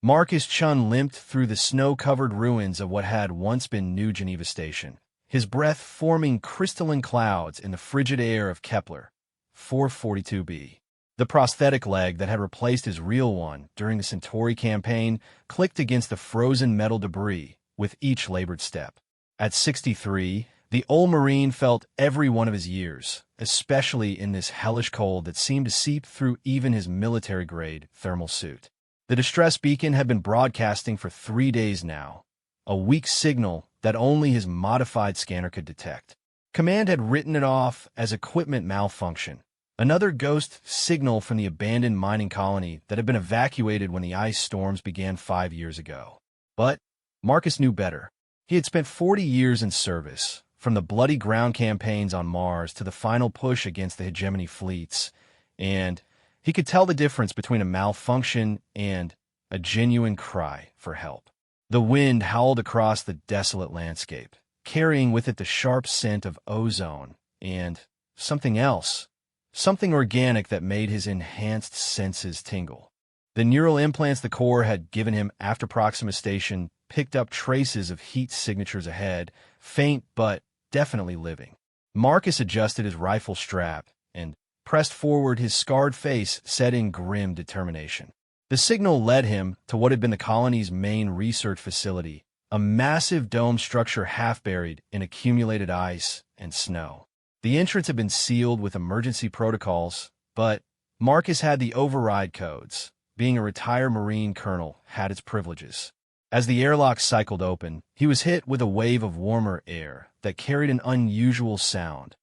Marcus Chun limped through the snow-covered ruins of what had once been New Geneva Station, his breath forming crystalline clouds in the frigid air of Kepler 442b. The prosthetic leg that had replaced his real one during the Centauri campaign clicked against the frozen metal debris with each labored step. At 63, the old Marine felt every one of his years, especially in this hellish cold that seemed to seep through even his military-grade thermal suit. The distress beacon had been broadcasting for 3 days now, a weak signal that only his modified scanner could detect. Command had written it off as equipment malfunction, another ghost signal from the abandoned mining colony that had been evacuated when the ice storms began 5 years ago. But Marcus knew better. He had spent 40 years in service, from the bloody ground campaigns on Mars to the final push against the hegemony fleets, and he could tell the difference between a malfunction and a genuine cry for help. The wind howled across the desolate landscape, carrying with it the sharp scent of ozone and something else, something organic that made his enhanced senses tingle. The neural implants the Corps had given him after Proxima Station picked up traces of heat signatures ahead, faint but definitely living. Marcus adjusted his rifle strap and pressed forward, his scarred face set in grim determination. The signal led him to what had been the colony's main research facility, a massive dome structure half buried in accumulated ice and snow. The entrance had been sealed with emergency protocols, but Marcus had the override codes. Being a retired Marine colonel had its privileges. As the airlock cycled open, he was hit with a wave of warmer air that carried an unusual sound,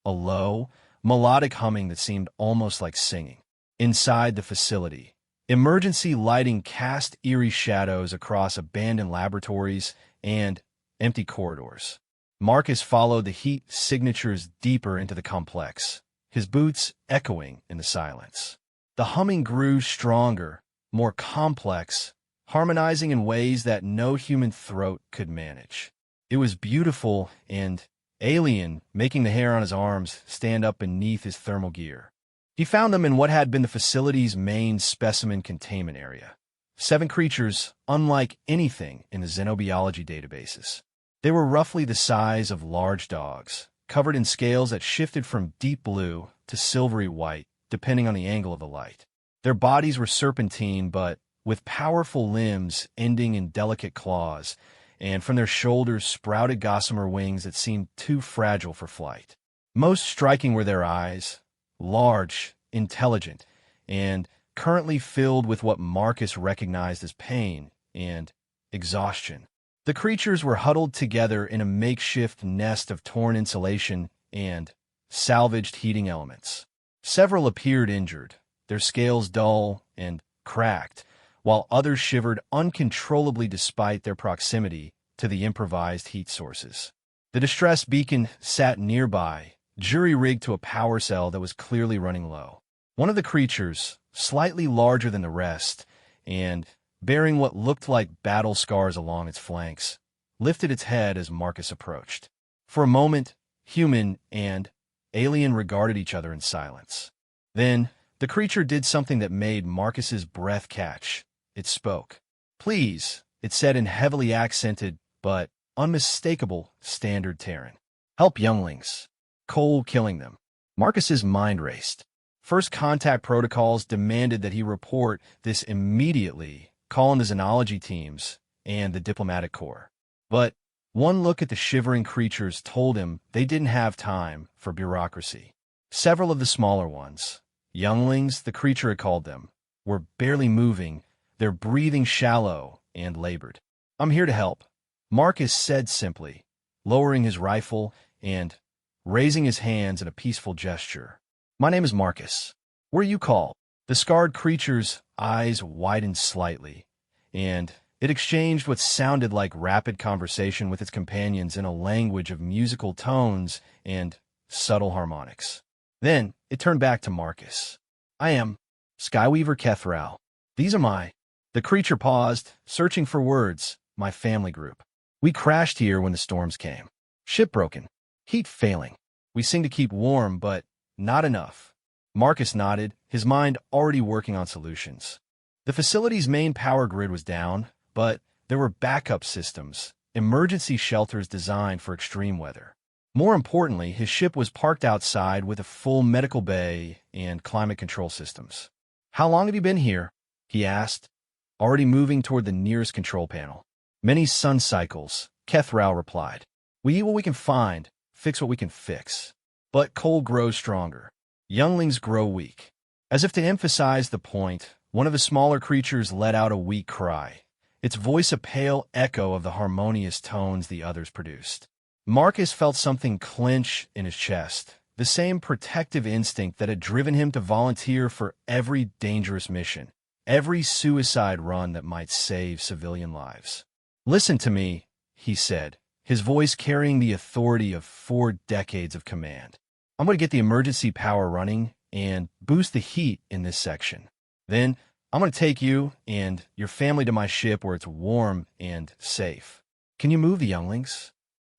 a low, melodic humming that seemed almost like singing. Inside the facility, emergency lighting cast eerie shadows across abandoned laboratories and empty corridors. Marcus followed the heat signatures deeper into the complex, his boots echoing in the silence. The humming grew stronger, more complex, harmonizing in ways that no human throat could manage. It was beautiful and alien, making the hair on his arms stand up beneath his thermal gear. He found them in what had been the facility's main specimen containment area. 7 creatures, unlike anything in the xenobiology databases. They were roughly the size of large dogs, covered in scales that shifted from deep blue to silvery white, depending on the angle of the light. Their bodies were serpentine, but with powerful limbs ending in delicate claws, and from their shoulders sprouted gossamer wings that seemed too fragile for flight. Most striking were their eyes, large, intelligent, and currently filled with what Marcus recognized as pain and exhaustion. The creatures were huddled together in a makeshift nest of torn insulation and salvaged heating elements. Several appeared injured, their scales dull and cracked, while others shivered uncontrollably despite their proximity to the improvised heat sources. The distress beacon sat nearby, jury-rigged to a power cell that was clearly running low. One of the creatures, slightly larger than the rest, and bearing what looked like battle scars along its flanks, lifted its head as Marcus approached. For a moment, human and alien regarded each other in silence. Then, the creature did something that made Marcus's breath catch. It spoke. "Please," it said in heavily accented but unmistakable standard Terran. "Help younglings. Cold killing them." Marcus's mind raced. First contact protocols demanded that he report this immediately, calling the xenology teams and the diplomatic corps. But one look at the shivering creatures told him they didn't have time for bureaucracy. Several of the smaller ones, younglings the creature had called them, were barely moving, their breathing shallow and labored. "I'm here to help," Marcus said simply, lowering his rifle and raising his hands in a peaceful gesture. "My name is Marcus. Where are you called?" The scarred creature's eyes widened slightly, and it exchanged what sounded like rapid conversation with its companions in a language of musical tones and subtle harmonics. Then it turned back to Marcus. "I am Skyweaver Kethral. These are my—" The creature paused, searching for words. "My family group. We crashed here when the storms came. Ship broken. Heat failing. We sing to keep warm, but not enough." Marcus nodded, his mind already working on solutions. The facility's main power grid was down, but there were backup systems, emergency shelters designed for extreme weather. More importantly, his ship was parked outside with a full medical bay and climate control systems. "How long have you been here?" he asked, already moving toward the nearest control panel. "Many sun cycles," Kethral replied. "We eat what we can find, fix what we can fix. But cold grows stronger. Younglings grow weak." As if to emphasize the point, one of the smaller creatures let out a weak cry, its voice a pale echo of the harmonious tones the others produced. Marcus felt something clench in his chest, the same protective instinct that had driven him to volunteer for every dangerous mission, every suicide run that might save civilian lives. "Listen to me," he said, his voice carrying the authority of 4 decades of command. "I'm going to get the emergency power running and boost the heat in this section. Then I'm going to take you and your family to my ship where it's warm and safe. Can you move the younglings?"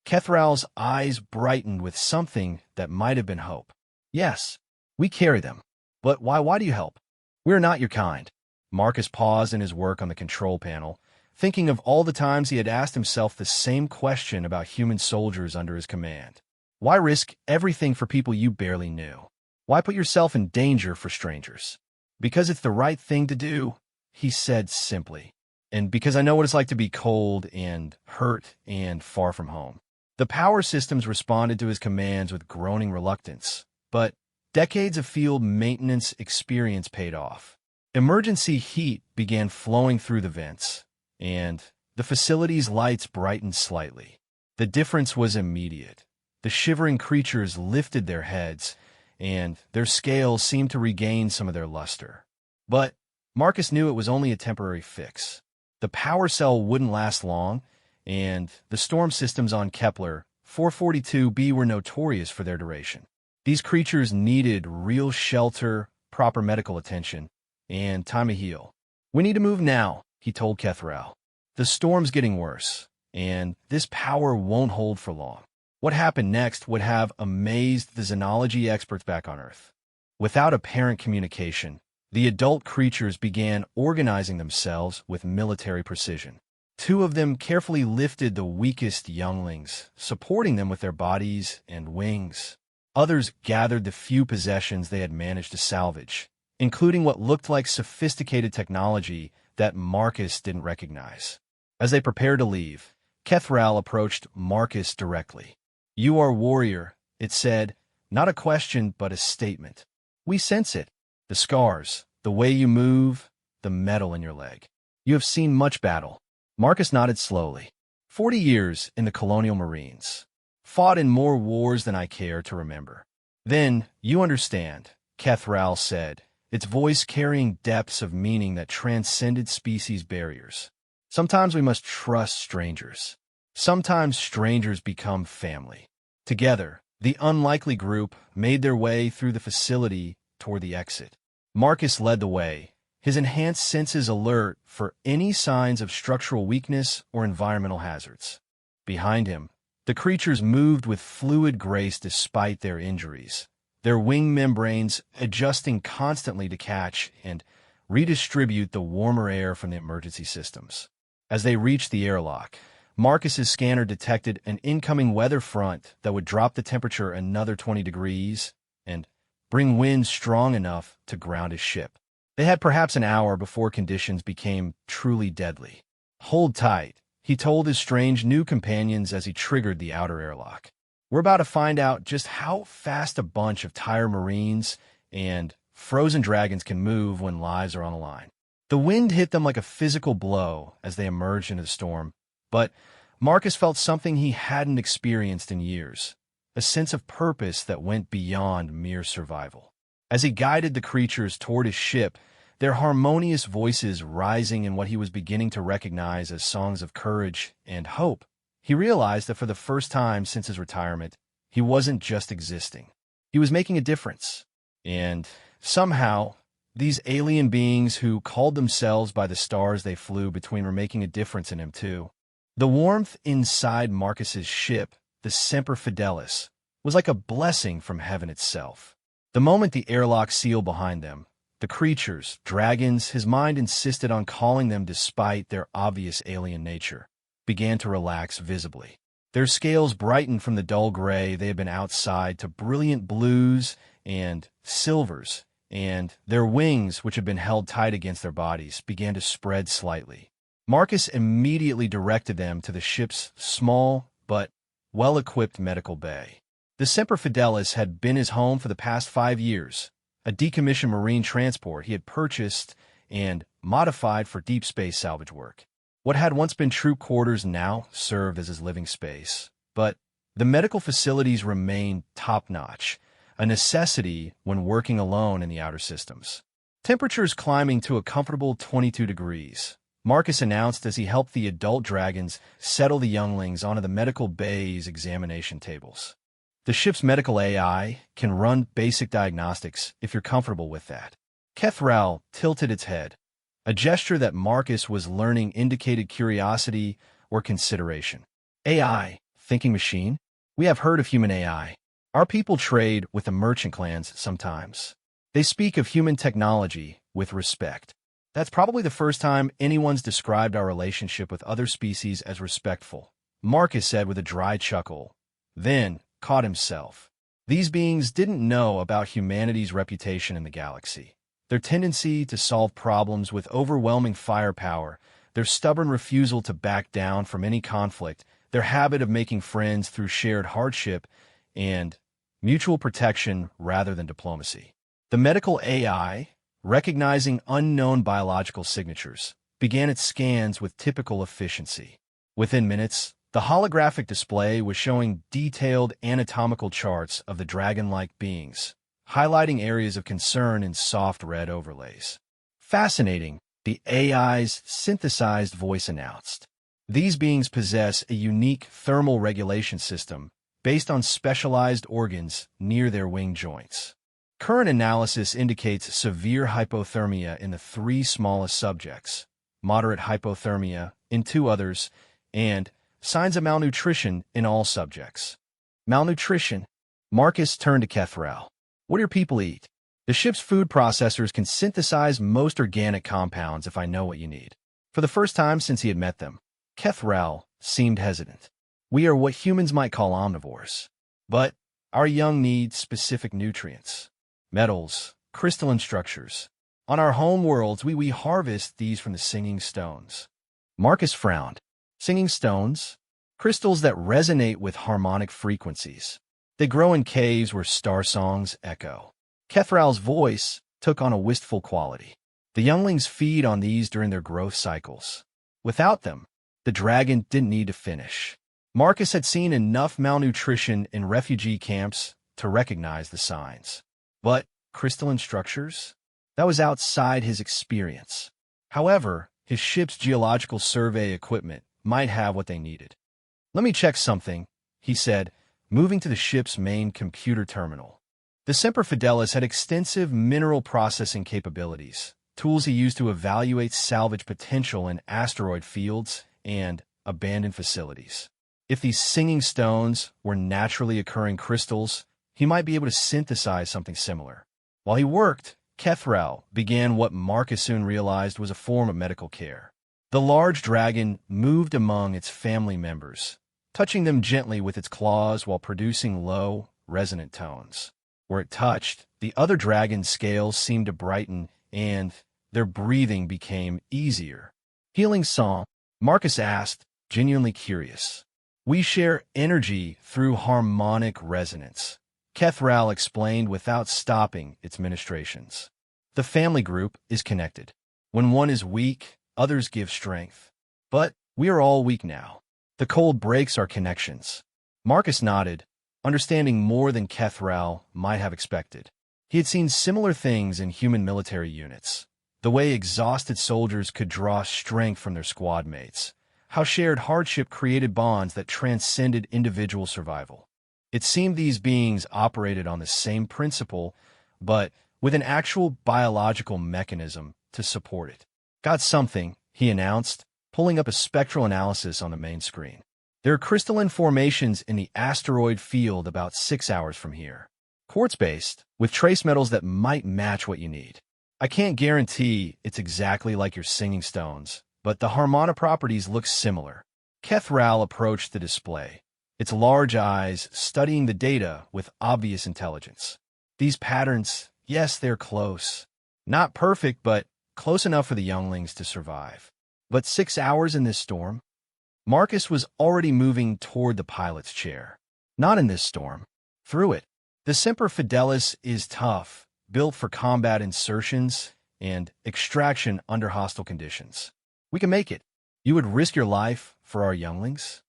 Kethral's eyes brightened with something that might have been hope. "Yes, we carry them. But why do you help?" "We're not your kind." Marcus paused in his work on the control panel, thinking of all the times he had asked himself the same question about human soldiers under his command. Why risk everything for people you barely knew? Why put yourself in danger for strangers? "Because it's the right thing to do," he said simply. "And because I know what it's like to be cold and hurt and far from home." The power systems responded to his commands with groaning reluctance, but decades of field maintenance experience paid off. Emergency heat began flowing through the vents, and the facility's lights brightened slightly. The difference was immediate. The shivering creatures lifted their heads, and their scales seemed to regain some of their luster. But Marcus knew it was only a temporary fix. The power cell wouldn't last long, and the storm systems on Kepler 442b were notorious for their duration. These creatures needed real shelter, proper medical attention, and time to heal. "We need to move now," he told Kethral. "The storm's getting worse, and this power won't hold for long." What happened next would have amazed the xenology experts back on Earth. Without apparent communication, the adult creatures began organizing themselves with military precision. 2 of them carefully lifted the weakest younglings, supporting them with their bodies and wings. Others gathered the few possessions they had managed to salvage, including what looked like sophisticated technology that Marcus didn't recognize. As they prepared to leave, Kethral approached Marcus directly. "You are warrior," it said, not a question but a statement. "We sense it. The scars, the way you move, the metal in your leg. You have seen much battle." Marcus nodded slowly. 40 years in the Colonial Marines. Fought in more wars than I care to remember." "Then you understand," Kethral said, its voice carrying depths of meaning that transcended species barriers. "Sometimes we must trust strangers. Sometimes strangers become family." Together, the unlikely group made their way through the facility toward the exit. Marcus led the way, his enhanced senses alert for any signs of structural weakness or environmental hazards. Behind him, the creatures moved with fluid grace despite their injuries, their wing membranes adjusting constantly to catch and redistribute the warmer air from the emergency systems. As they reached the airlock, Marcus's scanner detected an incoming weather front that would drop the temperature another 20 degrees and bring winds strong enough to ground his ship. They had perhaps an hour before conditions became truly deadly. "Hold tight," he told his strange new companions as he triggered the outer airlock. "We're about to find out just how fast a bunch of tired Marines and frozen dragons can move when lives are on the line." The wind hit them like a physical blow as they emerged into the storm, but Marcus felt something he hadn't experienced in years, a sense of purpose that went beyond mere survival. As he guided the creatures toward his ship, their harmonious voices rising in what he was beginning to recognize as songs of courage and hope, he realized that for the first time since his retirement, he wasn't just existing. He was making a difference. And somehow, these alien beings who called themselves by the stars they flew between were making a difference in him too. The warmth inside Marcus's ship, the Semper Fidelis, was like a blessing from heaven itself. The moment the airlock sealed behind them, The creatures, dragons, his mind insisted on calling them despite their obvious alien nature, began to relax visibly. Their scales brightened from the dull gray they had been outside to brilliant blues and silvers, and their wings, which had been held tight against their bodies, began to spread slightly. Marcus immediately directed them to the ship's small but well-equipped medical bay. The Semper Fidelis had been his home for the past 5 years, a decommissioned marine transport he had purchased and modified for deep space salvage work. What had once been troop quarters now served as his living space, but the medical facilities remained top-notch, a necessity when working alone in the outer systems. Temperatures climbing to a comfortable 22 degrees, Marcus announced as he helped the adult dragons settle the younglings onto the medical bay's examination tables. The ship's medical AI can run basic diagnostics if you're comfortable with that. Kethral tilted its head. A gesture that Marcus was learning indicated curiosity or consideration. AI, thinking machine? We have heard of human AI. Our people trade with the merchant clans sometimes. They speak of human technology with respect. That's probably the first time anyone's described our relationship with other species as respectful, Marcus said with a dry chuckle, then caught himself. These beings didn't know about humanity's reputation in the galaxy. Their tendency to solve problems with overwhelming firepower, their stubborn refusal to back down from any conflict, their habit of making friends through shared hardship, and mutual protection rather than diplomacy. The medical AI, recognizing unknown biological signatures, began its scans with typical efficiency. Within minutes, the holographic display was showing detailed anatomical charts of the dragon-like beings, highlighting areas of concern in soft red overlays. Fascinating, the AI's synthesized voice announced. These beings possess a unique thermal regulation system based on specialized organs near their wing joints. Current analysis indicates severe hypothermia in the 3 smallest subjects, moderate hypothermia in 2 others, and signs of malnutrition in all subjects. Malnutrition? Marcus turned to Kethral. What do your people eat? The ship's food processors can synthesize most organic compounds if I know what you need. For the first time since he had met them, Kethral seemed hesitant. We are what humans might call omnivores, but our young need specific nutrients. Metals, crystalline structures. On our home worlds, we harvest these from the singing stones. Marcus frowned. Singing stones? Crystals that resonate with harmonic frequencies. They grow in caves where star songs echo. Kethral's voice took on a wistful quality. The younglings feed on these during their growth cycles. Without them, the dragon didn't need to finish. Marcus had seen enough malnutrition in refugee camps to recognize the signs. But crystalline structures? That was outside his experience. However, his ship's geological survey equipment might have what they needed. Let me check something, he said, moving to the ship's main computer terminal. The Semper Fidelis had extensive mineral processing capabilities, tools he used to evaluate salvage potential in asteroid fields and abandoned facilities. If these singing stones were naturally occurring crystals, he might be able to synthesize something similar. While he worked, Kethral began what Marcus soon realized was a form of medical care. The large dragon moved among its family members, touching them gently with its claws while producing low, resonant tones. Where it touched, the other dragon's scales seemed to brighten and their breathing became easier. Healing song? Marcus asked, genuinely curious. We share energy through harmonic resonance, Kethral explained without stopping its ministrations. The family group is connected. When one is weak, others give strength. But we are all weak now. The cold breaks our connections. Marcus nodded, understanding more than Kethral might have expected. He had seen similar things in human military units. The way exhausted soldiers could draw strength from their squad mates. How shared hardship created bonds that transcended individual survival. It seemed these beings operated on the same principle, but with an actual biological mechanism to support it. Got something, he announced, pulling up a spectral analysis on the main screen. There are crystalline formations in the asteroid field about 6 hours from here. Quartz-based, with trace metals that might match what you need. I can't guarantee it's exactly like your singing stones, but the harmonic properties look similar. Kethral approached the display, its large eyes studying the data with obvious intelligence. These patterns, yes, they're close. Not perfect, but close enough for the younglings to survive. But 6 hours in this storm? Marcus was already moving toward the pilot's chair. Not in this storm. Through it. The Semper Fidelis is tough, built for combat insertions and extraction under hostile conditions. We can make it. You would risk your life for our younglings?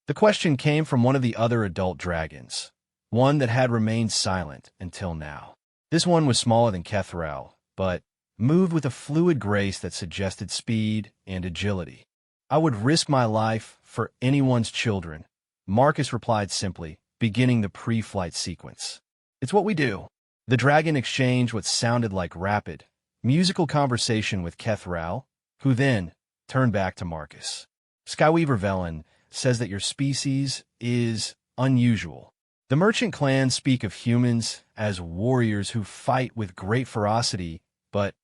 The question came from one of the other adult dragons, one that had remained silent until now. This one was smaller than Kethral, but moved with a fluid grace that suggested speed and agility. I would risk my life for anyone's children, Marcus replied simply, beginning the pre-flight sequence. It's what we do. The dragon exchanged what sounded like rapid, musical conversation with Kethral, who then turned back to Marcus. Skyweaver Velen says that your species is unusual. The merchant clans speak of humans as warriors who fight with great ferocity, but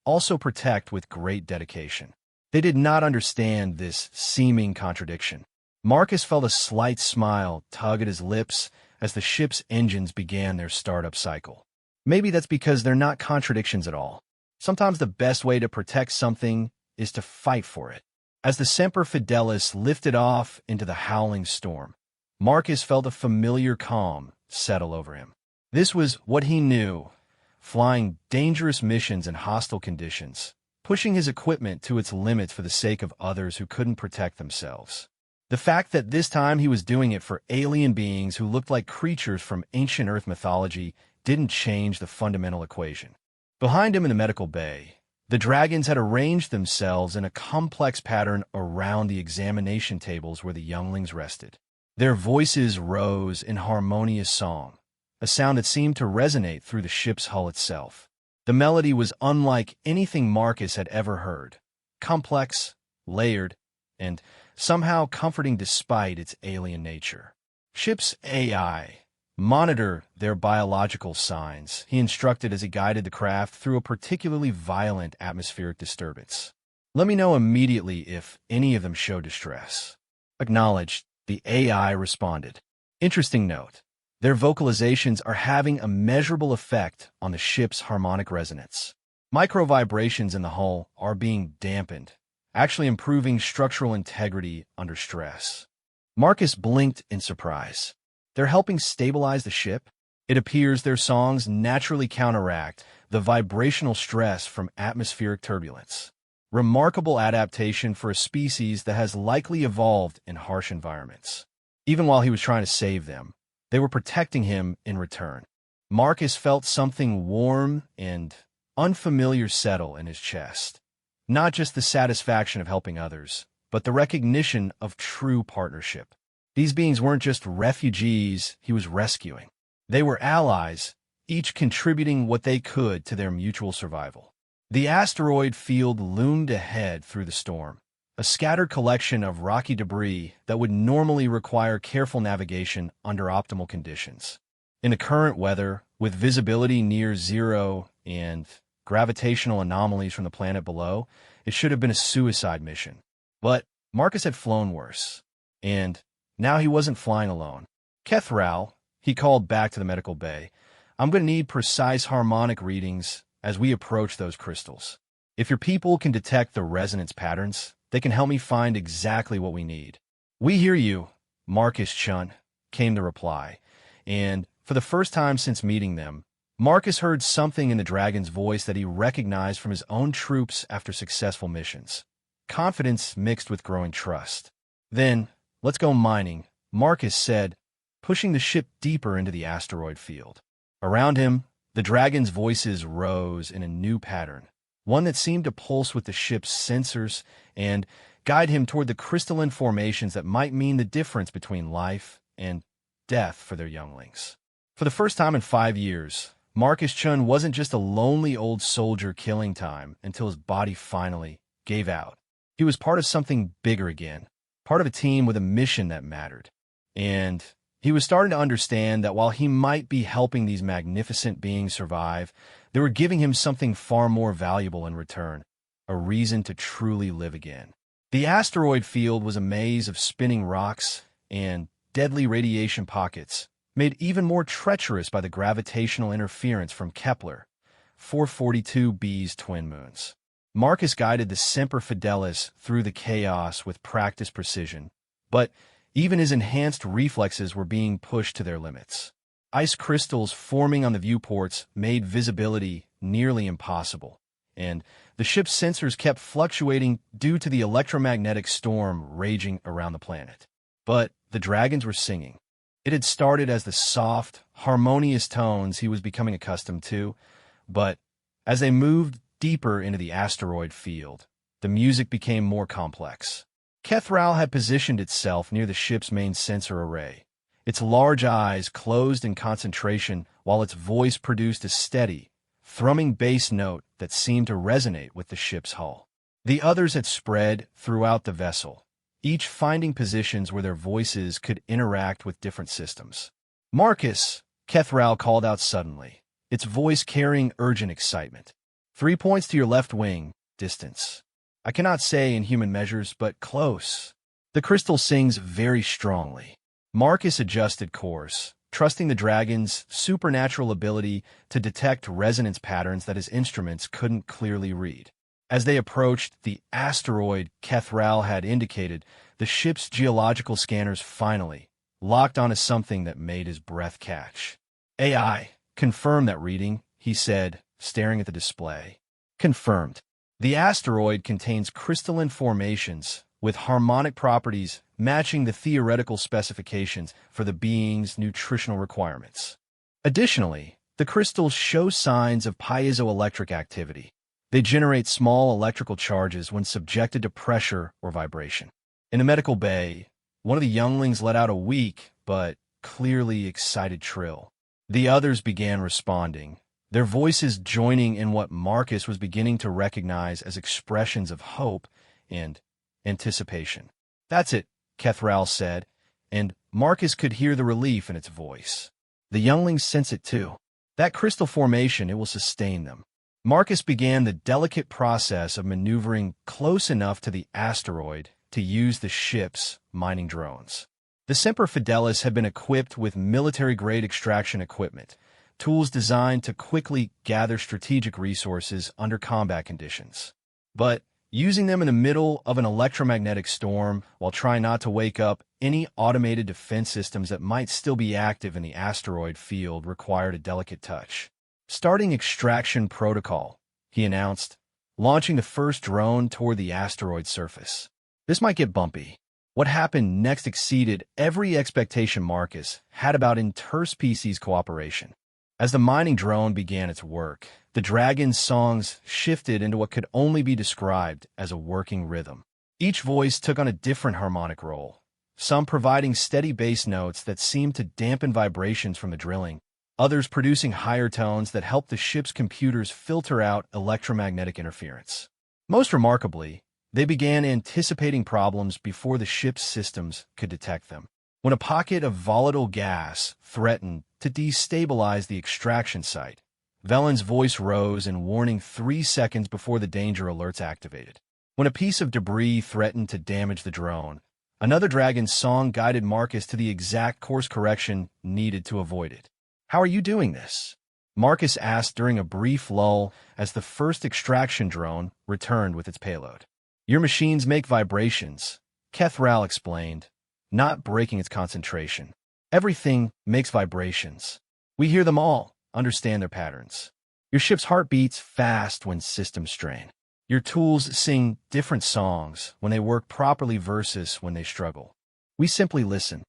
also protect with great dedication. They did not understand this seeming contradiction. Marcus felt a slight smile tug at his lips as the ship's engines began their startup cycle. Maybe that's because they're not contradictions at all. Sometimes the best way to protect something is to fight for it. As the Semper Fidelis lifted off into the howling storm, Marcus felt a familiar calm settle over him. This was what he knew, flying dangerous missions in hostile conditions, pushing his equipment to its limits for the sake of others who couldn't protect themselves. The fact that this time he was doing it for alien beings who looked like creatures from ancient Earth mythology didn't change the fundamental equation. Behind him in the medical bay, the dragons had arranged themselves in a complex pattern around the examination tables where the younglings rested. Their voices rose in harmonious song, a sound that seemed to resonate through the ship's hull itself. The melody was unlike anything Marcus had ever heard, complex, layered, and somehow comforting despite its alien nature. Ship's AI monitor their biological signs, he instructed as he guided the craft through a particularly violent atmospheric disturbance. Let me know immediately if any of them show distress. Acknowledged, the AI responded. Interesting note. Their vocalizations are having a measurable effect on the ship's harmonic resonance. Micro-vibrations in the hull are being dampened, actually improving structural integrity under stress. Marcus blinked in surprise. They're helping stabilize the ship? It appears their songs naturally counteract the vibrational stress from atmospheric turbulence. Remarkable adaptation for a species that has likely evolved in harsh environments. Even while he was trying to save them, they were protecting him in return. Marcus felt something warm and unfamiliar settle in his chest. Not just the satisfaction of helping others, but the recognition of true partnership. These beings weren't just refugees he was rescuing. They were allies, each contributing what they could to their mutual survival. The asteroid field loomed ahead through the storm, a scattered collection of rocky debris that would normally require careful navigation under optimal conditions. In the current weather, with visibility near zero and gravitational anomalies from the planet below, it should have been a suicide mission. But Marcus had flown worse, and now he wasn't flying alone. Kethral, he called back to the medical bay, I'm going to need precise harmonic readings as we approach those crystals. If your people can detect the resonance patterns, they can help me find exactly what we need. We hear you, Marcus Chun, came the reply, and for the first time since meeting them, Marcus heard something in the dragon's voice that he recognized from his own troops after successful missions. Confidence mixed with growing trust. Then, let's go mining, Marcus said, pushing the ship deeper into the asteroid field. Around him, the dragon's voices rose in a new pattern, one that seemed to pulse with the ship's sensors and guide him toward the crystalline formations that might mean the difference between life and death for their younglings. For the first time in 5 years, Marcus Chun wasn't just a lonely old soldier killing time until his body finally gave out. He was part of something bigger again, part of a team with a mission that mattered. And he was starting to understand that while he might be helping these magnificent beings survive, They were giving him something far more valuable in return, a reason to truly live again. The asteroid field was a maze of spinning rocks and deadly radiation pockets, made even more treacherous by the gravitational interference from Kepler 442b's twin moons. Marcus guided the Semper Fidelis through the chaos with practiced precision, but even his enhanced reflexes were being pushed to their limits. Ice crystals forming on the viewports made visibility nearly impossible, and the ship's sensors kept fluctuating due to the electromagnetic storm raging around the planet. But the dragons were singing. It had started as the soft, harmonious tones he was becoming accustomed to, but as they moved deeper into the asteroid field, the music became more complex. Kethral had positioned itself near the ship's main sensor array, its large eyes closed in concentration while its voice produced a steady, thrumming bass note that seemed to resonate with the ship's hull. The others had spread throughout the vessel, each finding positions where their voices could interact with different systems. "Marcus!" Kethral called out suddenly, its voice carrying urgent excitement. 3 points to your left wing, distance. I cannot say in human measures, but close. The crystal sings very strongly. Marcus adjusted course, trusting the dragon's supernatural ability to detect resonance patterns that his instruments couldn't clearly read. As they approached the asteroid Kethral had indicated, the ship's geological scanners finally locked onto something that made his breath catch. "AI, confirm that reading," he said, staring at the display. "Confirmed. The asteroid contains crystalline formations with harmonic properties matching the theoretical specifications for the being's nutritional requirements. Additionally, the crystals show signs of piezoelectric activity. They generate small electrical charges when subjected to pressure or vibration." In the medical bay, one of the younglings let out a weak but clearly excited trill. The others began responding, their voices joining in what Marcus was beginning to recognize as expressions of hope and anticipation. "That's it," Kethral said, and Marcus could hear the relief in its voice. The younglings sense it too. That crystal formation, it will sustain them. Marcus began the delicate process of maneuvering close enough to the asteroid to use the ship's mining drones. The Semper Fidelis had been equipped with military-grade extraction equipment, tools designed to quickly gather strategic resources under combat conditions. But using them in the middle of an electromagnetic storm while trying not to wake up any automated defense systems that might still be active in the asteroid field required a delicate touch. "Starting extraction protocol," he announced, launching the first drone toward the asteroid surface. This might get bumpy. What happened next exceeded every expectation Marcus had about interspecies cooperation. As the mining drone began its work, the dragon's songs shifted into what could only be described as a working rhythm. Each voice took on a different harmonic role, some providing steady bass notes that seemed to dampen vibrations from the drilling, others producing higher tones that helped the ship's computers filter out electromagnetic interference. Most remarkably, they began anticipating problems before the ship's systems could detect them. When a pocket of volatile gas threatened to destabilize the extraction site, Velen's voice rose in warning 3 seconds before the danger alerts activated. When a piece of debris threatened to damage the drone, another dragon's song guided Marcus to the exact course correction needed to avoid it. "How are you doing this?" Marcus asked during a brief lull as the first extraction drone returned with its payload. "Your machines make vibrations," Kethral explained, not breaking its concentration. "Everything makes vibrations. We hear them all, understand their patterns. Your ship's heart beats fast when systems strain. Your tools sing different songs when they work properly versus when they struggle. We simply listen."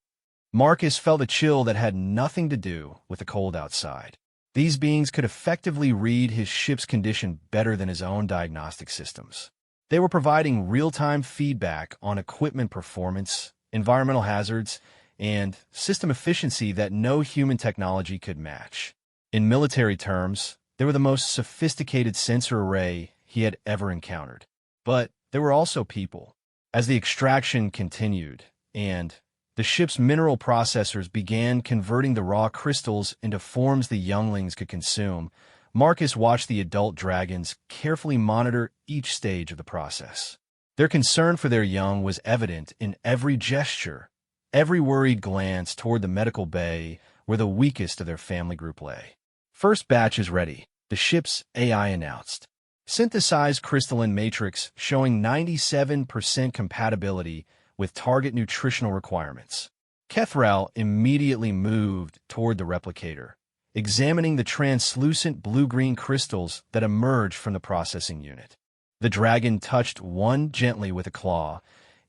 Marcus felt a chill that had nothing to do with the cold outside. These beings could effectively read his ship's condition better than his own diagnostic systems. They were providing real-time feedback on equipment performance, environmental hazards, and system efficiency that no human technology could match. In military terms, they were the most sophisticated sensor array he had ever encountered. But there were also people. As the extraction continued, and the ship's mineral processors began converting the raw crystals into forms the younglings could consume, Marcus watched the adult dragons carefully monitor each stage of the process. Their concern for their young was evident in every gesture, every worried glance toward the medical bay where the weakest of their family group lay. "First batch is ready," the ship's AI announced. Synthesized crystalline matrix showing 97% compatibility with target nutritional requirements. Kethral immediately moved toward the replicator, examining the translucent blue-green crystals that emerged from the processing unit. The dragon touched one gently with a claw,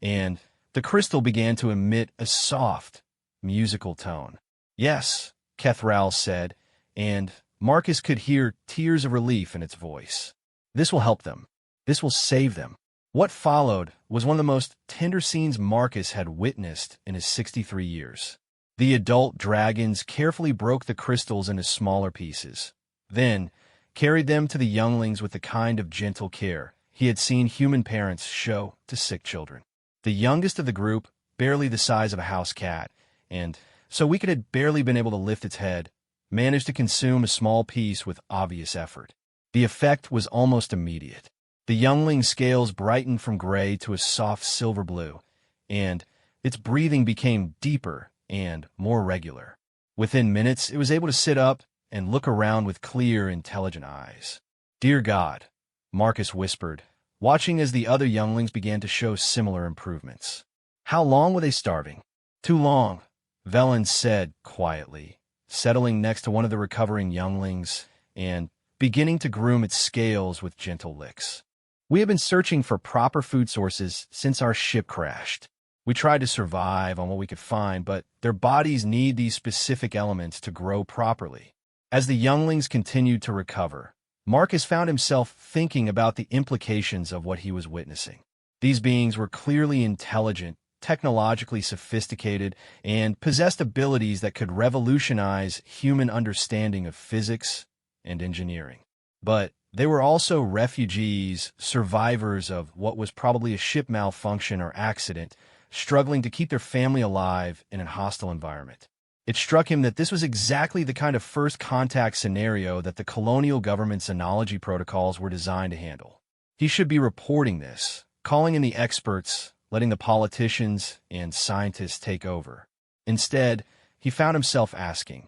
and the crystal began to emit a soft, musical tone. "Yes," Kethral said, and Marcus could hear tears of relief in its voice. "This will help them. This will save them." What followed was one of the most tender scenes Marcus had witnessed in his 63 years. The adult dragons carefully broke the crystals into smaller pieces, then carried them to the younglings with the kind of gentle care he had seen human parents show to sick children. The youngest of the group, barely the size of a house cat, and so weak it had barely been able to lift its head, managed to consume a small piece with obvious effort. The effect was almost immediate. The youngling's scales brightened from gray to a soft silver blue, and its breathing became deeper and more regular. Within minutes, it was able to sit up and look around with clear, intelligent eyes. "Dear God," Marcus whispered, watching as the other younglings began to show similar improvements. "How long were they starving?" "Too long," Velen said quietly, settling next to one of the recovering younglings and beginning to groom its scales with gentle licks. "We have been searching for proper food sources since our ship crashed. We tried to survive on what we could find, but their bodies need these specific elements to grow properly." As the younglings continued to recover, Marcus found himself thinking about the implications of what he was witnessing. These beings were clearly intelligent, technologically sophisticated, and possessed abilities that could revolutionize human understanding of physics and engineering. But they were also refugees, survivors of what was probably a ship malfunction or accident, struggling to keep their family alive in a hostile environment. It struck him that this was exactly the kind of first contact scenario that the colonial government's enology protocols were designed to handle. He should be reporting this, calling in the experts, letting the politicians and scientists take over. Instead, he found himself asking,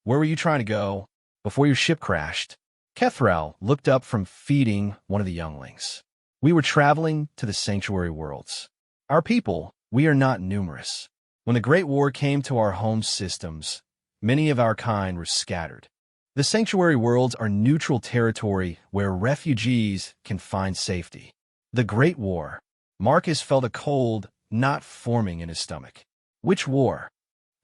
"Where were you trying to go before your ship crashed?" Kethral looked up from feeding one of the younglings. "We were traveling to the sanctuary worlds. Our people, we are not numerous. When the Great War came to our home systems, many of our kind were scattered. The sanctuary worlds are neutral territory where refugees can find safety." The Great War. Marcus felt a cold knot forming in his stomach. "Which war?"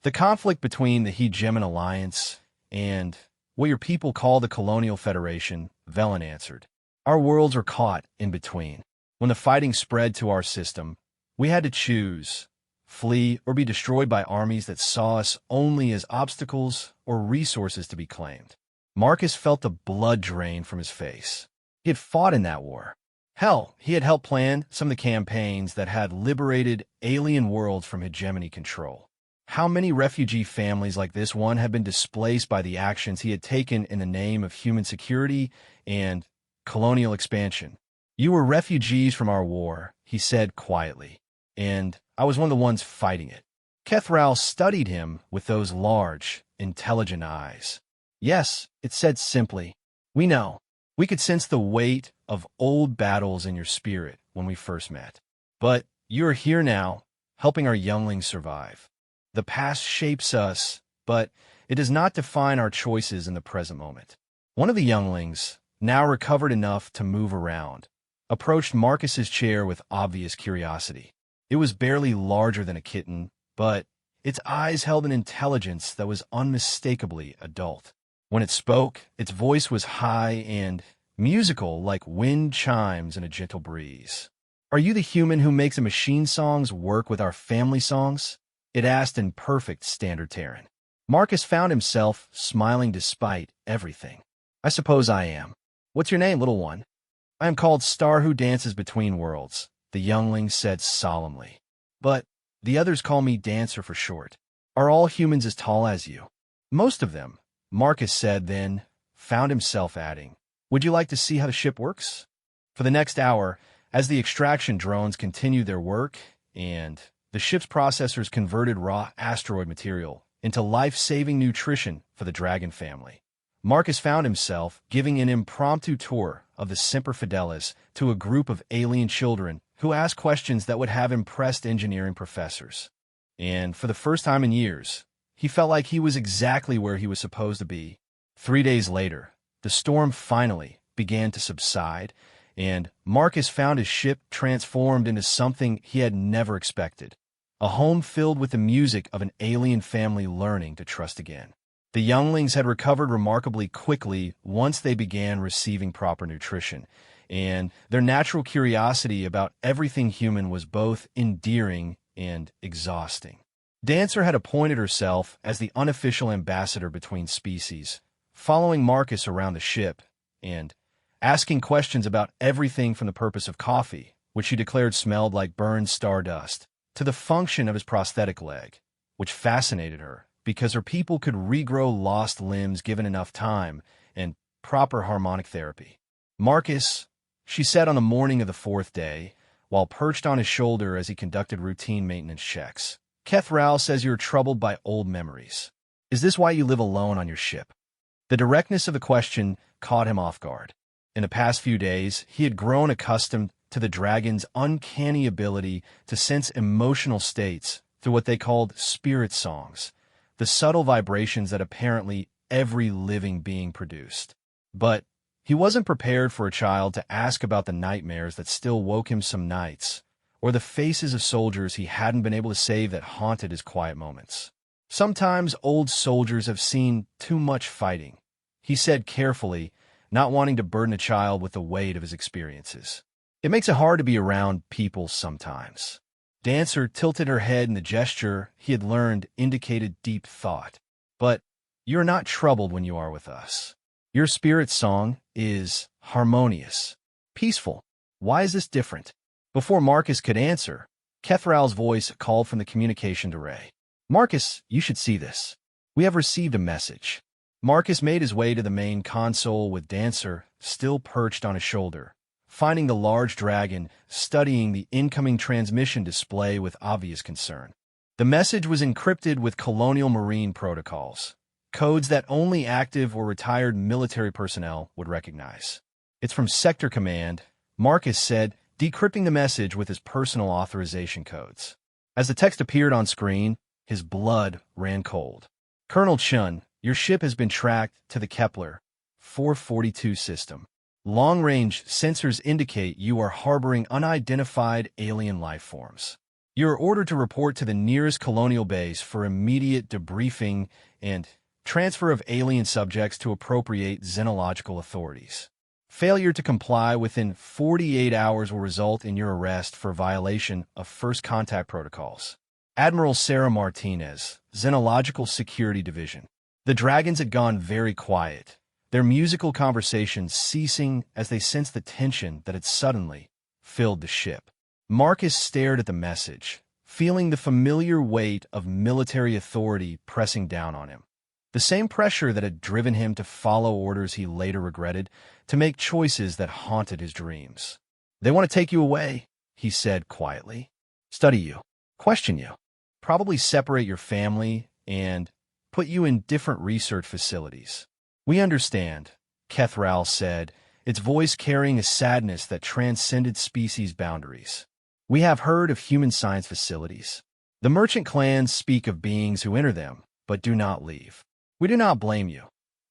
"The conflict between the Hegemon Alliance and what your people call the Colonial Federation," Velen answered. "Our worlds were caught in between. When the fighting spread to our system, we had to choose, flee or be destroyed by armies that saw us only as obstacles or resources to be claimed." Marcus felt the blood drain from his face. He had fought in that war. Hell, he had helped plan some of the campaigns that had liberated alien worlds from hegemony control. How many refugee families like this one had been displaced by the actions he had taken in the name of human security and colonial expansion? "You were refugees from our war," he said quietly, "and I was one of the ones fighting it." Kethral studied him with those large, intelligent eyes. "Yes," it said simply, "we know. We could sense the weight of old battles in your spirit when we first met. But you are here now, helping our younglings survive. The past shapes us, but it does not define our choices in the present moment." One of the younglings, now recovered enough to move around, approached Marcus's chair with obvious curiosity. It was barely larger than a kitten, but its eyes held an intelligence that was unmistakably adult. When it spoke, its voice was high and musical like wind chimes in a gentle breeze. "Are you the human who makes the machine songs work with our family songs?" it asked in perfect standard Terran. Marcus found himself smiling despite everything. "I suppose I am. What's your name, little one?" "I am called Star Who Dances Between Worlds," the youngling said solemnly. "But the others call me Dancer for short. Are all humans as tall as you?" "Most of them," Marcus said then, found himself adding, "Would you like to see how the ship works?" For the next hour, as the extraction drones continued their work and the ship's processors converted raw asteroid material into life-saving nutrition for the Dragon family, Marcus found himself giving an impromptu tour of the Semper Fidelis to a group of alien children who asked questions that would have impressed engineering professors. And for the first time in years, he felt like he was exactly where he was supposed to be. 3 days later, the storm finally began to subside, and Marcus found his ship transformed into something he had never expected. A home filled with the music of an alien family learning to trust again. The younglings had recovered remarkably quickly once they began receiving proper nutrition, and their natural curiosity about everything human was both endearing and exhausting. Dancer had appointed herself as the unofficial ambassador between species, following Marcus around the ship and asking questions about everything from the purpose of coffee, which she declared smelled like burned stardust, to the function of his prosthetic leg, which fascinated her because her people could regrow lost limbs given enough time and proper harmonic therapy. "Marcus," she said on the morning of the 4th day, while perched on his shoulder as he conducted routine maintenance checks, "Kethral says you're troubled by old memories. Is this why you live alone on your ship?" The directness of the question caught him off guard. In the past few days, he had grown accustomed to the dragon's uncanny ability to sense emotional states through what they called spirit songs, the subtle vibrations that apparently every living being produced. But he wasn't prepared for a child to ask about the nightmares that still woke him some nights, or the faces of soldiers he hadn't been able to save that haunted his quiet moments. "Sometimes old soldiers have seen too much fighting," he said carefully, not wanting to burden a child with the weight of his experiences. "It makes it hard to be around people sometimes." Dancer tilted her head, and the gesture he had learned indicated deep thought. "But you're not troubled when you are with us. Your spirit song is harmonious, peaceful. Why is this different?" Before Marcus could answer, Kethral's voice called from the communication array. "Marcus, you should see this. We have received a message." Marcus made his way to the main console with Dancer still perched on his shoulder, finding the large dragon studying the incoming transmission display with obvious concern. The message was encrypted with colonial marine protocols, codes that only active or retired military personnel would recognize. "It's from Sector Command," Marcus said, decrypting the message with his personal authorization codes. As the text appeared on screen, his blood ran cold. "Colonel Chun, your ship has been tracked to the Kepler 442 system. Long-range sensors indicate you are harboring unidentified alien life forms. You are ordered to report to the nearest colonial base for immediate debriefing and transfer of alien subjects to appropriate xenological authorities. Failure to comply within 48 hours will result in your arrest for violation of first contact protocols. Admiral Sarah Martinez, Xenological Security Division." The dragons had gone very quiet, their musical conversations ceasing as they sensed the tension that had suddenly filled the ship. Marcus stared at the message, feeling the familiar weight of military authority pressing down on him. The same pressure that had driven him to follow orders he later regretted, to make choices that haunted his dreams. "They want to take you away," he said quietly. "Study you, question you, probably separate your family, and put you in different research facilities." "We understand," Kethral said, its voice carrying a sadness that transcended species boundaries. "We have heard of human science facilities. The merchant clans speak of beings who enter them, but do not leave. We do not blame you.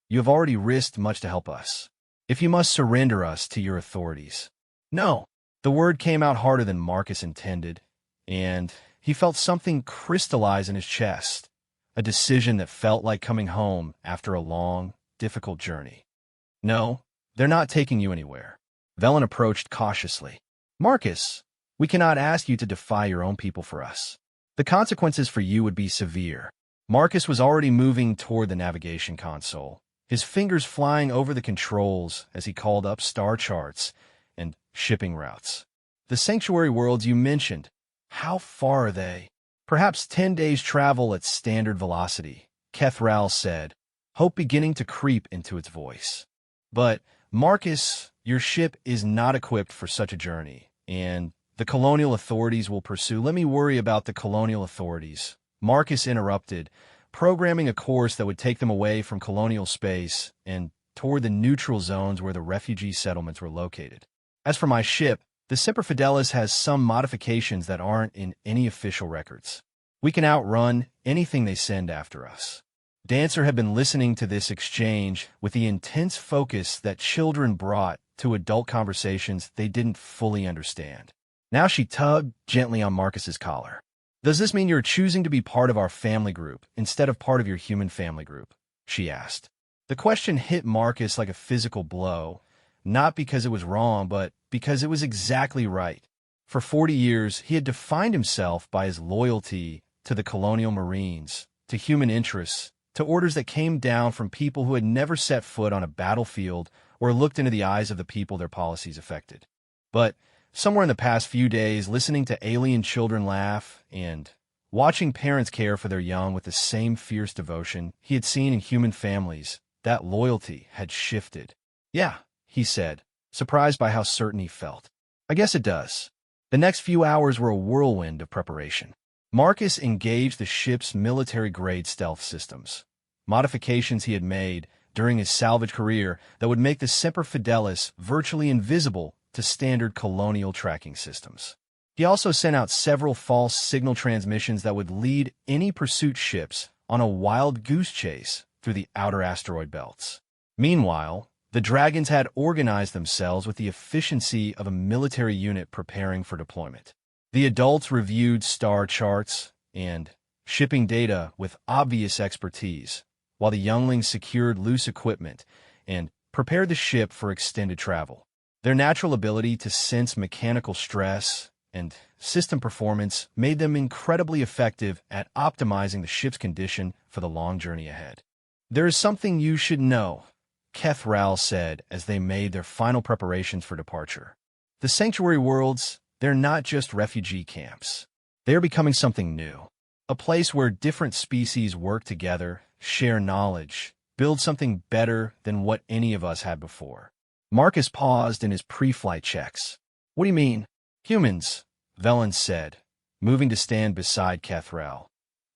You have already risked much to help us. If you must surrender us to your authorities." "No." The word came out harder than Marcus intended, and he felt something crystallize in his chest, a decision that felt like coming home after a long, difficult journey. "No, they're not taking you anywhere." Velen approached cautiously. "Marcus, we cannot ask you to defy your own people for us. The consequences for you would be severe." Marcus was already moving toward the navigation console, his fingers flying over the controls as he called up star charts and shipping routes. "The sanctuary worlds you mentioned, how far are they?" "Perhaps 10 days' travel at standard velocity," Kethral said, hope beginning to creep into its voice. But, Marcus, your ship is not equipped for such a journey, and the colonial authorities will pursue. Let me worry about the colonial authorities. Marcus interrupted, programming a course that would take them away from colonial space and toward the neutral zones where the refugee settlements were located. As for my ship, the Semper Fidelis has some modifications that aren't in any official records. We can outrun anything they send after us. Dancer had been listening to this exchange with the intense focus that children brought to adult conversations they didn't fully understand. Now she tugged gently on Marcus's collar. Does this mean you're choosing to be part of our family group instead of part of your human family group? She asked. The question hit Marcus like a physical blow, not because it was wrong, but because it was exactly right. For 40 years, he had defined himself by his loyalty to the colonial marines, to human interests, to orders that came down from people who had never set foot on a battlefield or looked into the eyes of the people their policies affected. But somewhere in the past few days, listening to alien children laugh and watching parents care for their young with the same fierce devotion he had seen in human families, that loyalty had shifted. Yeah, he said, surprised by how certain he felt. I guess it does. The next few hours were a whirlwind of preparation. Marcus engaged the ship's military-grade stealth systems, modifications he had made during his salvage career that would make the Semper Fidelis virtually invisible to standard colonial tracking systems. He also sent out several false signal transmissions that would lead any pursuit ships on a wild goose chase through the outer asteroid belts. Meanwhile, the Dragons had organized themselves with the efficiency of a military unit preparing for deployment. The adults reviewed star charts and shipping data with obvious expertise, while the younglings secured loose equipment and prepared the ship for extended travel. Their natural ability to sense mechanical stress and system performance made them incredibly effective at optimizing the ship's condition for the long journey ahead. There is something you should know, Kethral said as they made their final preparations for departure. The sanctuary worlds, they're not just refugee camps. They're becoming something new. A place where different species work together, share knowledge, build something better than what any of us had before. Marcus paused in his pre-flight checks. What do you mean? Humans, Velen said, moving to stand beside Kethral,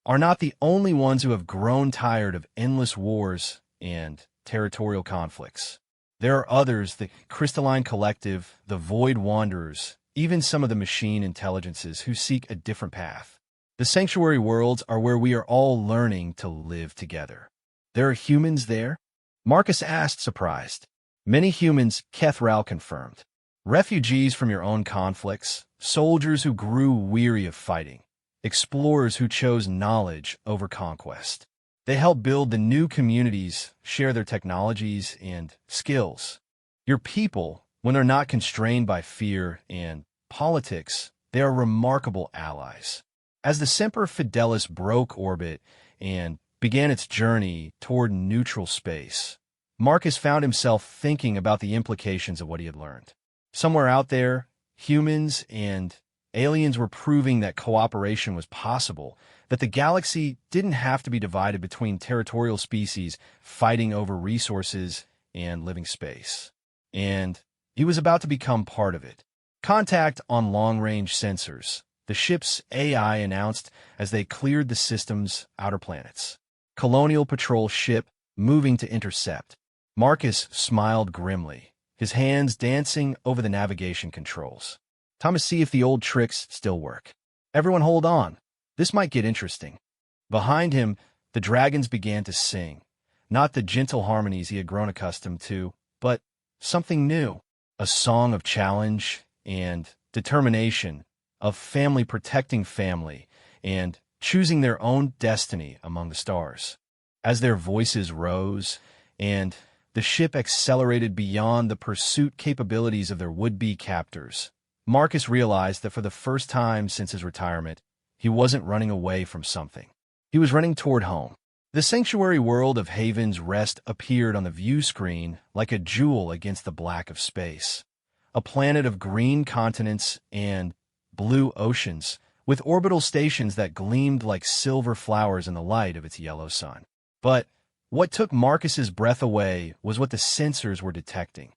are not the only ones who have grown tired of endless wars and territorial conflicts. There are others, the Crystalline Collective, the Void Wanderers, even some of the machine intelligences who seek a different path. The sanctuary worlds are where we are all learning to live together. There are humans there? Marcus asked, surprised. Many humans, Kethral confirmed. Refugees from your own conflicts, soldiers who grew weary of fighting, explorers who chose knowledge over conquest. They help build the new communities, share their technologies and skills. Your people, when they're not constrained by fear and politics, they are remarkable allies. As the Semper Fidelis broke orbit and began its journey toward neutral space, Marcus found himself thinking about the implications of what he had learned. Somewhere out there, humans and aliens were proving that cooperation was possible, that the galaxy didn't have to be divided between territorial species fighting over resources and living space. And he was about to become part of it. Contact on long-range sensors, the ship's AI announced as they cleared the system's outer planets. Colonial patrol ship moving to intercept. Marcus smiled grimly, his hands dancing over the navigation controls. Time to see if the old tricks still work. Everyone hold on. This might get interesting. Behind him, the dragons began to sing, not the gentle harmonies he had grown accustomed to, but something new, a song of challenge and determination, of family protecting family and choosing their own destiny among the stars. As their voices rose and the ship accelerated beyond the pursuit capabilities of their would-be captors, Marcus realized that for the first time since his retirement, he wasn't running away from something. He was running toward home. The sanctuary world of Haven's Rest appeared on the view screen like a jewel against the black of space. A planet of green continents and blue oceans, with orbital stations that gleamed like silver flowers in the light of its yellow sun. But What took Marcus's breath away was what the sensors were detecting.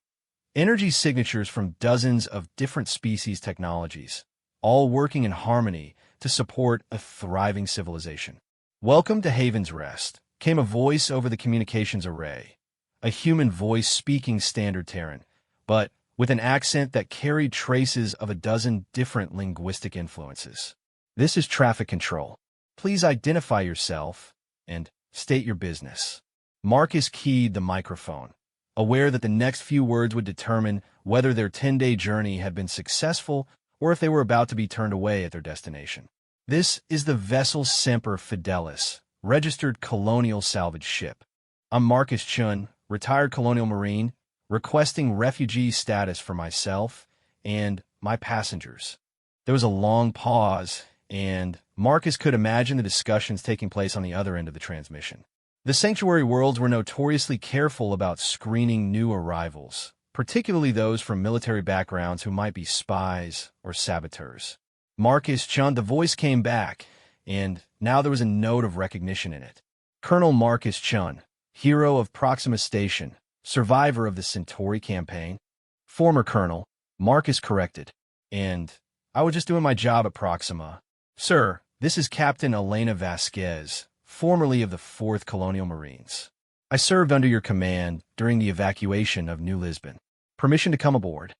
Energy signatures from dozens of different species technologies, all working in harmony to support a thriving civilization. "Welcome to Haven's Rest," came a voice over the communications array, a human voice speaking Standard Terran, but with an accent that carried traces of a dozen different linguistic influences. "This is traffic control. Please identify yourself and state your business." Marcus keyed the microphone, aware that the next few words would determine whether their 10-day journey had been successful or if they were about to be turned away at their destination. "This is the vessel Semper Fidelis, registered colonial salvage ship. I'm Marcus Chun, retired colonial marine, requesting refugee status for myself and my passengers." There was a long pause, and Marcus could imagine the discussions taking place on the other end of the transmission. The Sanctuary Worlds were notoriously careful about screening new arrivals, particularly those from military backgrounds who might be spies or saboteurs. "Marcus Chun," the voice came back, and now there was a note of recognition in it. "Colonel Marcus Chun, hero of Proxima Station, survivor of the Centauri campaign." "Former Colonel," Marcus corrected, "and I was just doing my job at Proxima." "Sir, this is Captain Elena Vasquez, formerly of the 4th Colonial Marines. I served under your command during the evacuation of New Lisbon. Permission to come aboard."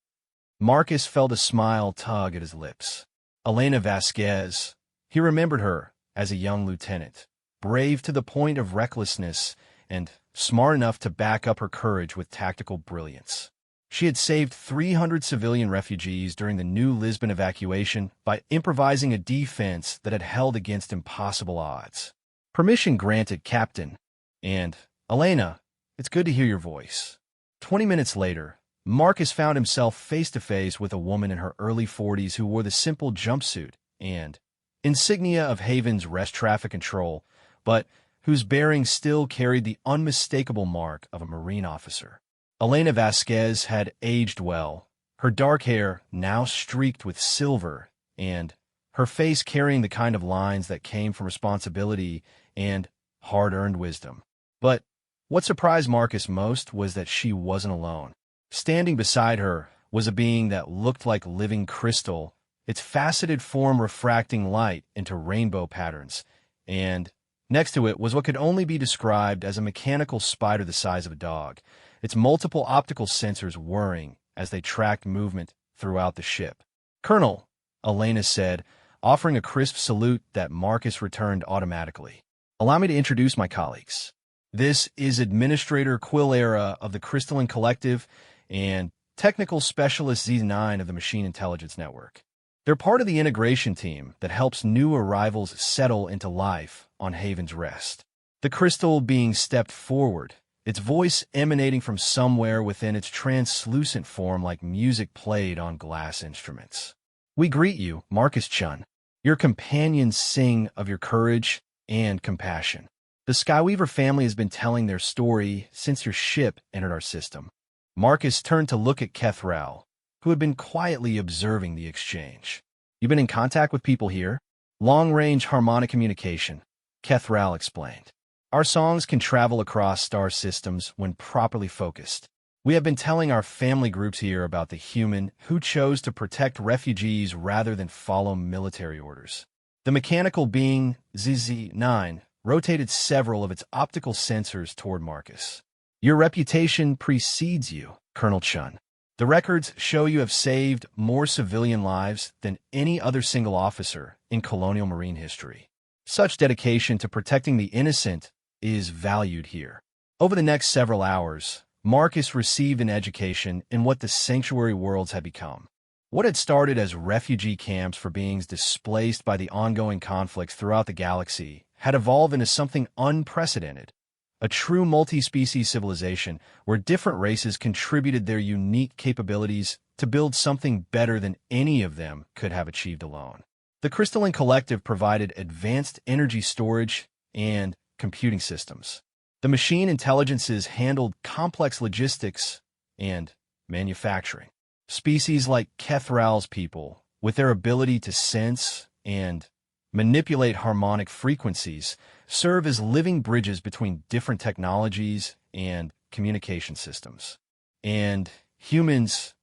Marcus felt a smile tug at his lips. Elena Vasquez. He remembered her as a young lieutenant, brave to the point of recklessness and smart enough to back up her courage with tactical brilliance. She had saved 300 civilian refugees during the New Lisbon evacuation by improvising a defense that had held against impossible odds. "Permission granted, Captain. And, Elena, it's good to hear your voice." 20 minutes later, Marcus found himself face-to-face with a woman in her early 40s who wore the simple jumpsuit and insignia of Haven's Rest Traffic Control, but whose bearing still carried the unmistakable mark of a Marine officer. Elena Vasquez had aged well, her dark hair now streaked with silver, and her face carrying the kind of lines that came from responsibility and hard-earned wisdom. But what surprised Marcus most was that she wasn't alone. Standing beside her was a being that looked like living crystal, its faceted form refracting light into rainbow patterns, and next to it was what could only be described as a mechanical spider the size of a dog, its multiple optical sensors whirring as they tracked movement throughout the ship. "Colonel," Elena said, offering a crisp salute that Marcus returned automatically. "Allow me to introduce my colleagues. This is Administrator Quillera of the Crystalline Collective and Technical Specialist Z9 of the Machine Intelligence Network. They're part of the integration team that helps new arrivals settle into life on Haven's Rest." The crystal being stepped forward, its voice emanating from somewhere within its translucent form like music played on glass instruments. "We greet you, Marcus Chun. Your companions sing of your courage and compassion. The Skyweaver family has been telling their story since your ship entered our system." Marcus turned to look at Kethral, who had been quietly observing the exchange. "You've been in contact with people here?" "Long-range harmonic communication," Kethral explained. "Our songs can travel across star systems when properly focused. We have been telling our family groups here about the human who chose to protect refugees rather than follow military orders." The mechanical being, ZZ9, rotated several of its optical sensors toward Marcus. "Your reputation precedes you, Colonel Chun. The records show you have saved more civilian lives than any other single officer in colonial marine history. Such dedication to protecting the innocent is valued here." Over the next several hours, Marcus received an education in what the Sanctuary Worlds had become. What had started as refugee camps for beings displaced by the ongoing conflicts throughout the galaxy had evolved into something unprecedented. A true multi-species civilization where different races contributed their unique capabilities to build something better than any of them could have achieved alone. The Crystalline Collective provided advanced energy storage and computing systems. The machine intelligences handled complex logistics and manufacturing. Species like Kethral's people, with their ability to sense and manipulate harmonic frequencies, serve as living bridges between different technologies and communication systems. And humans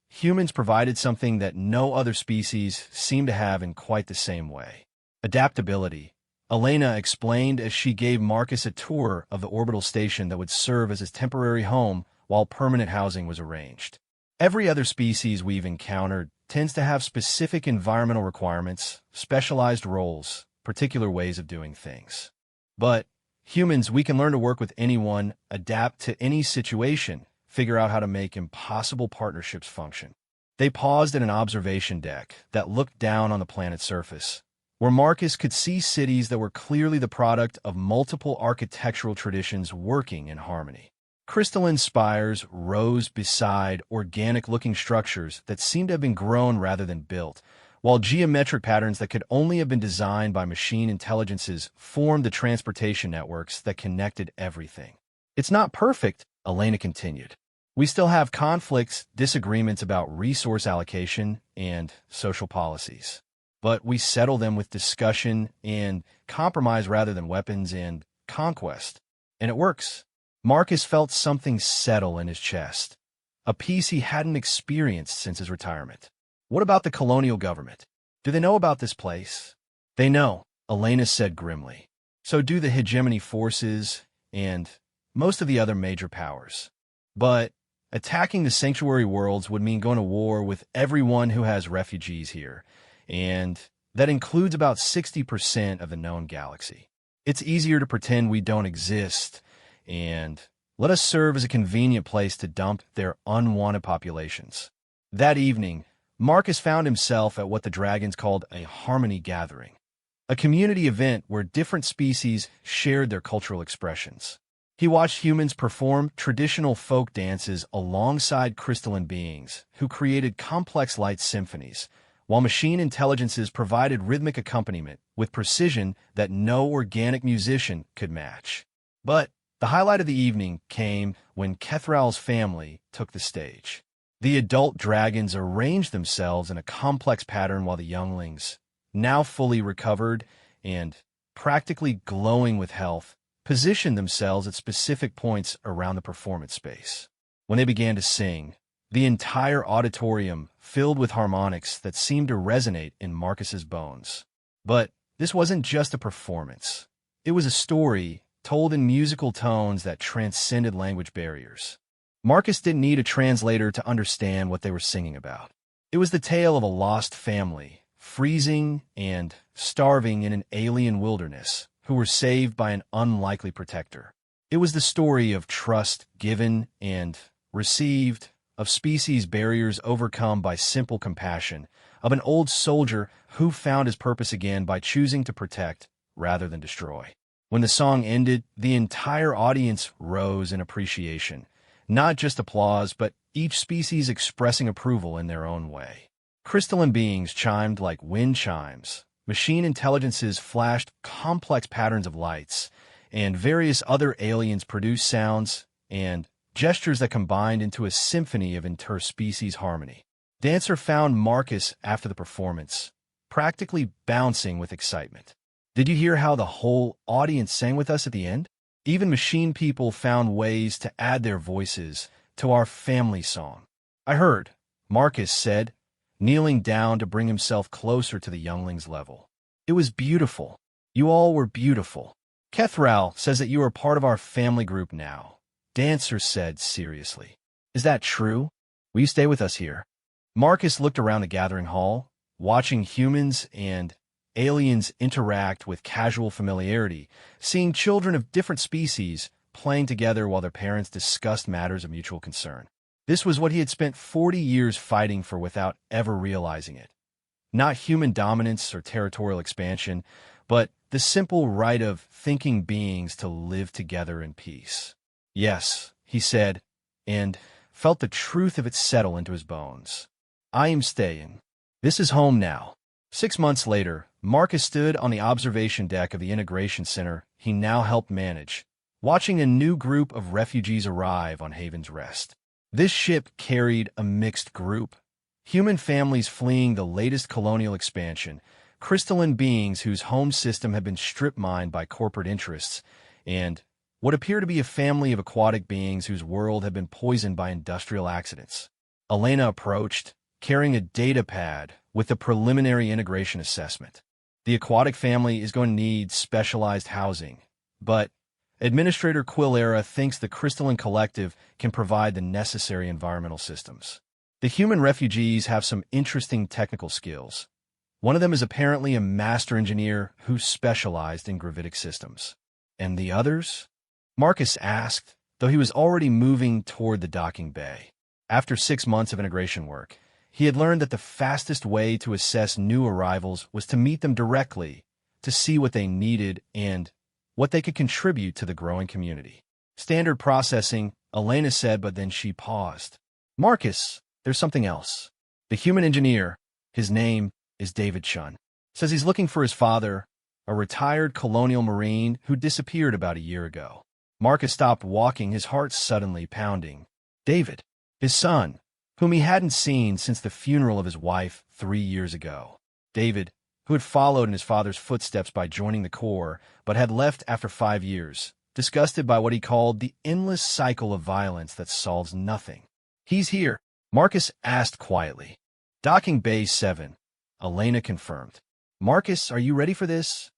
provided something that no other species seemed to have in quite the same way. Adaptability. Elena explained as she gave Marcus a tour of the orbital station that would serve as his temporary home while permanent housing was arranged. Every other species we've encountered tends to have specific environmental requirements, specialized roles, particular ways of doing things. But humans, we can learn to work with anyone, adapt to any situation, figure out how to make impossible partnerships function. They paused at an observation deck that looked down on the planet's surface, where Marcus could see cities that were clearly the product of multiple architectural traditions working in harmony. Crystalline spires rose beside organic-looking structures that seemed to have been grown rather than built, while geometric patterns that could only have been designed by machine intelligences formed the transportation networks that connected everything. It's not perfect, Elena continued. We still have conflicts, disagreements about resource allocation, and social policies. But we settle them with discussion and compromise rather than weapons and conquest. And it works. Marcus felt something settle in his chest, a peace he hadn't experienced since his retirement. What about the colonial government? Do they know about this place? They know, Elena said grimly. So do the hegemony forces and most of the other major powers. But attacking the sanctuary worlds would mean going to war with everyone who has refugees here, and that includes about 60% of the known galaxy. It's easier to pretend we don't exist and let us serve as a convenient place to dump their unwanted populations. That evening, Marcus found himself at what the dragons called a harmony gathering, a community event where different species shared their cultural expressions. He watched humans perform traditional folk dances alongside crystalline beings who created complex light symphonies, while machine intelligences provided rhythmic accompaniment with precision that no organic musician could match. But the highlight of the evening came when Kethral's family took the stage. The adult dragons arranged themselves in a complex pattern while the younglings, now fully recovered and practically glowing with health, positioned themselves at specific points around the performance space. When they began to sing, the entire auditorium filled with harmonics that seemed to resonate in Marcus's bones. But this wasn't just a performance. It was a story told in musical tones that transcended language barriers. Marcus didn't need a translator to understand what they were singing about. It was the tale of a lost family, freezing and starving in an alien wilderness, who were saved by an unlikely protector. It was the story of trust given and received, of species barriers overcome by simple compassion, of an old soldier who found his purpose again by choosing to protect rather than destroy. When the song ended, the entire audience rose in appreciation, not just applause, but each species expressing approval in their own way. Crystalline beings chimed like wind chimes, machine intelligences flashed complex patterns of lights, and various other aliens produced sounds and gestures that combined into a symphony of interspecies harmony. Dancer found Marcus after the performance, practically bouncing with excitement. Did you hear how the whole audience sang with us at the end? Even machine people found ways to add their voices to our family song. I heard, Marcus said, kneeling down to bring himself closer to the youngling's level. It was beautiful. You all were beautiful. Kethral says that you are part of our family group now, Dancer said seriously. Is that true? Will you stay with us here? Marcus looked around the gathering hall, watching humans and aliens interact with casual familiarity, seeing children of different species playing together while their parents discussed matters of mutual concern. This was what he had spent 40 years fighting for without ever realizing it. Not human dominance or territorial expansion, but the simple right of thinking beings to live together in peace. Yes, he said, and felt the truth of it settle into his bones. I am staying. This is home now. 6 months later, Marcus stood on the observation deck of the integration center he now helped manage, watching a new group of refugees arrive on Haven's Rest. This ship carried a mixed group, human families fleeing the latest colonial expansion, crystalline beings whose home system had been strip-mined by corporate interests, and what appeared to be a family of aquatic beings whose world had been poisoned by industrial accidents. Elena approached, carrying a data pad with the preliminary integration assessment. The aquatic family is going to need specialized housing, but Administrator Quillera thinks the Crystalline Collective can provide the necessary environmental systems. The human refugees have some interesting technical skills. One of them is apparently a master engineer who specialized in gravitic systems. And the others? Marcus asked, though he was already moving toward the docking bay. After 6 months of integration work, he had learned that the fastest way to assess new arrivals was to meet them directly, to see what they needed and what they could contribute to the growing community. Standard processing, Elena said, but then she paused. Marcus, there's something else. The human engineer, his name is David Chun, says he's looking for his father, a retired colonial marine who disappeared about a year ago. Marcus stopped walking, his heart suddenly pounding. David, his son, whom he hadn't seen since the funeral of his wife 3 years ago. David, who had followed in his father's footsteps by joining the Corps, but had left after 5 years, disgusted by what he called the endless cycle of violence that solves nothing. He's here, Marcus asked quietly. Docking Bay 7, Elena confirmed. Marcus, are you ready for this?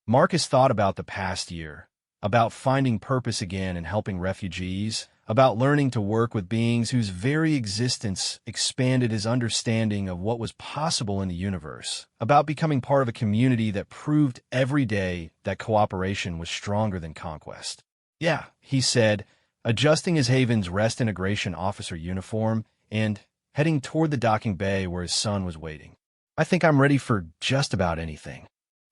Marcus thought about the past year, about finding purpose again and helping refugees, about learning to work with beings whose very existence expanded his understanding of what was possible in the universe, about becoming part of a community that proved every day that cooperation was stronger than conquest. Yeah, he said, adjusting his Haven's Rest Integration Officer uniform and heading toward the docking bay where his son was waiting. I think I'm ready for just about anything.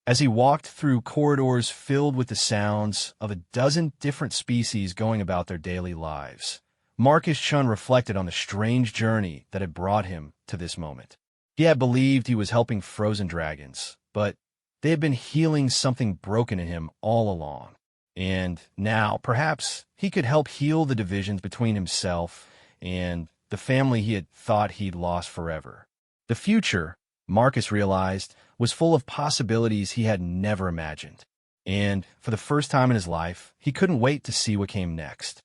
As he walked through corridors filled with the sounds of a dozen different species going about their daily lives, Marcus Chun reflected on the strange journey that had brought him to this moment. He had believed he was helping frozen dragons, but they had been healing something broken in him all along. And now, perhaps, he could help heal the divisions between himself and the family he had thought he'd lost forever. The future, Marcus realized, was full of possibilities he had never imagined. And for the first time in his life, he couldn't wait to see what came next.